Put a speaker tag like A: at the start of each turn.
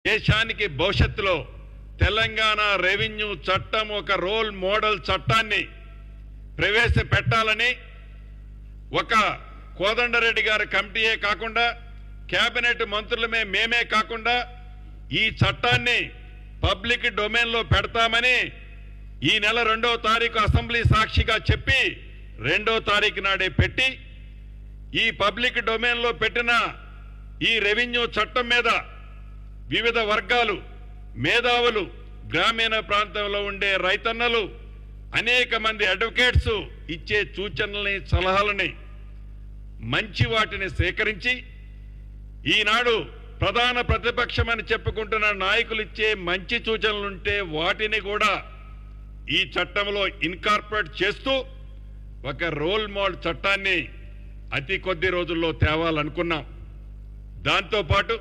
A: దేశానికి భవిష్యత్తులో తెలంగాణ రెవెన్యూ చట్టం ఒక రోల్ మోడల్ చట్టాన్ని ప్రవేశపెట్టాలని ఒక కోదండరెడ్డి గారి కమిటీయే కాకుండా కేబినెట్ మంత్రులమే మేమే కాకుండా ఈ చట్టాన్ని పబ్లిక్ డొమైన్లో పెడతామని ఈ నెల 2వ తారీఖు అసెంబ్లీ సాక్షిగా చెప్పి 2వ తారీఖు నాడే పెట్టి ఈ పబ్లిక్ డొమైన్లో పెట్టిన ఈ రెవెన్యూ చట్టం మీద వివిధ వర్గాలు మేధావులు గ్రామీణ ప్రాంతంలో ఉండే రైతన్నలు అనేక మంది అడ్వకేట్స్ ఇచ్చే సూచనల్ని సలహాలని మంచి వాటిని సేకరించి ఈనాడు ప్రధాన ప్రతిపక్షమని చెప్పుకుంటున్న నాయకులు ఇచ్చే మంచి సూచనలుంటే వాటిని కూడా ఈ చట్టంలో ఇన్కార్పొరేట్ చేస్తూ ఒక రోల్ మోడల్ చట్టాన్ని అతి కొద్ది రోజుల్లో తేవాలనుకున్నాం. దాంతోపాటు